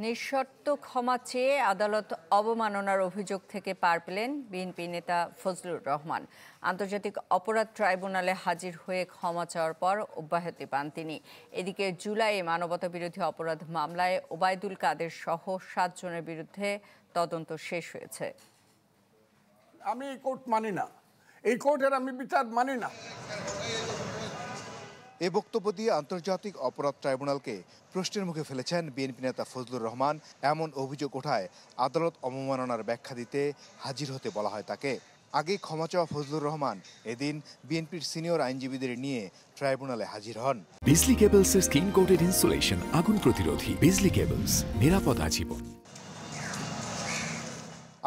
নিঃশর্ত ক্ষমা চেয়ে আদালত অবমাননার অভিযোগ থেকে পার পেলেন বিএনপি নেতা ফজলুর রহমান। আন্তর্জাতিক অপরাধ ট্রাইব্যুনালে হাজির হয়ে ক্ষমা চাওয়ার পর অব্যাহতি পান তিনি। এদিকে জুলাইয়ে মানবতাবিরোধী অপরাধ মামলায় ওবায়দুল কাদের সহ 7 জনের বিরুদ্ধে তদন্ত শেষ হয়েছে। আমি এই কোর্ট মানি না, এই কোর্টের আমি বিচার মানি না। এ বক্তব্য দিয়ে আন্তর্জাতিক অপরাধ ট্রাইব্যুনালকে প্রশ্নের মুখে ফেলেছেন বিএনপি নেতা ফজলুর রহমান। এমন অভিযোগ ওঠায় আদালত অবমাননার ব্যাখ্যা দিতে হাজির হতে বলা হয় তাকে। আগেই ক্ষমা চাওয়া ফজলুর রহমান এদিন বিএনপির সিনিয়র আইনজীবীদের নিয়ে ট্রাইব্যুনালে হাজির হন। বিজলি কেবলসের স্কিন কোটেড ইনসুলেশন আগুন প্রতিরোধী। বিজলি কেবলস, নিরাপদ আজীবন।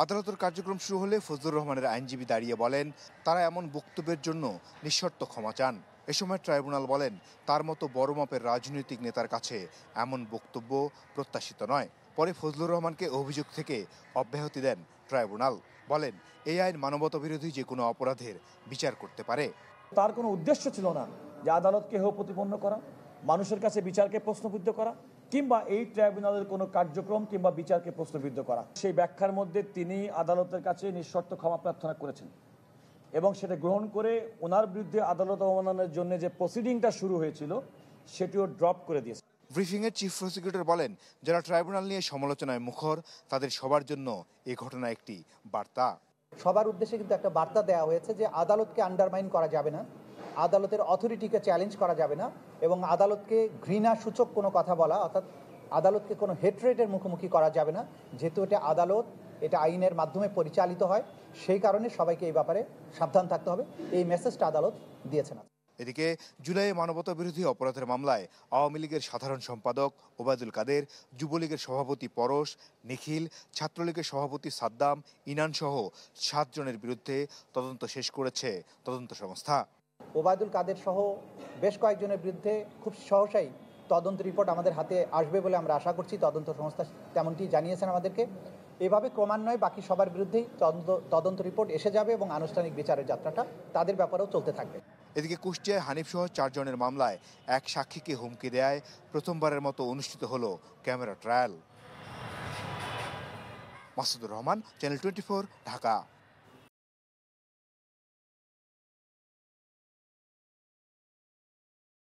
আদালতের কার্যক্রম শুরু হলে ফজলুর রহমানের আইনজীবী দাঁড়িয়ে বলেন, তারা এমন বক্তব্যের জন্য নিঃশর্ত ক্ষমা চান। এ সময় ট্রাইব্যুনাল বলেন, তার মতো বড় মাপের রাজনৈতিক নেতার কাছে এমন বক্তব্য প্রত্যাশিত নয়। পরে ফজলুর রহমানকে অভিযোগ থেকে অব্যাহতি দেন ট্রাইব্যুনাল। বলেন, এই আইন মানবতাবিরোধী যে কোনো অপরাধের বিচার করতে পারে। তার কোনো উদ্দেশ্য ছিল না যে আদালতকে হেয় প্রতিপন্ন করা, মানুষের কাছে বিচারকে প্রশ্নবিদ্ধ করা, কিংবা এই ট্রাইব্যুনালের কোনো কার্যক্রম কিংবা বিচারকে প্রশ্নবিদ্ধ করা। সেই ব্যাখ্যার মধ্যে তিনি আদালতের কাছে নিঃশর্ত ক্ষমা প্রার্থনা করেছেন এবং সেটা গ্রহণ করে ওনার বিরুদ্ধে আদালত অবমাননার জন্য যে প্রসিডিংটা শুরু হয়েছিল সেটিও ড্রপ করে দিয়েছে। ব্রিফিংয়ে চিফ প্রসিকিউটর বলেন, যারা ট্রাইব্যুনাল নিয়ে সমালোচনায় মুখর তাদের সবার জন্য এই ঘটনা একটি বার্তা। সবার উদ্দেশ্যে কিন্তু একটা বার্তা দেওয়া হয়েছে যে আদালতকে আন্ডারমাইন করা যাবে না, আদালতের অথরিটিকে চ্যালেঞ্জ করা যাবে না এবং আদালতকে ঘৃণা সূচক কোনো কথা বলা, অর্থাৎ আদালতকে কোনো হেট্রেটের মুখোমুখি করা যাবে না। যেহেতু এটা আদালত, এটা আইনের মাধ্যমে পরিচালিত হয়, সেই কারণে সবাইকে এই ব্যাপারে সাবধান থাকতে হবে। এই মেসেজটা আদালত দিয়েছে না। এদিকে জুলাইয়ে মানবতাবিরোধী অপরাধের মামলায় আওয়ামী লীগের সাধারণ সম্পাদক ওবায়দুল কাদের, যুবলীগের সভাপতি পরশ, নিখিল, ছাত্রলীগের সভাপতি সাদ্দাম, ইনান সহ 7 জনের বিরুদ্ধে তদন্ত শেষ করেছে তদন্ত সংস্থা। ওবায়দুল কাদের সহ বেশ কয়েকজনের বিরুদ্ধে খুব সহসাই তদন্ত রিপোর্ট আমাদের হাতে আসবে বলে আমরা আশা করছি। তদন্ত সংস্থা তেমনটি জানিয়েছেন আমাদেরকে। এভাবে ক্রমান্বয়ে বাকি সবার বিরুদ্ধেই তদন্ত রিপোর্ট এসে যাবে এবং আনুষ্ঠানিক বিচারের যাত্রাটা তাদের ব্যাপারেও চলতে থাকবে। এদিকে কুষ্টিয়ায় হানিফ সহ 4 জনের মামলায় এক সাক্ষীকে হুমকি দেয় প্রথমবারের মতো অনুষ্ঠিত হলো camera trial. Masudur Rahman, channel 24, Dhaka.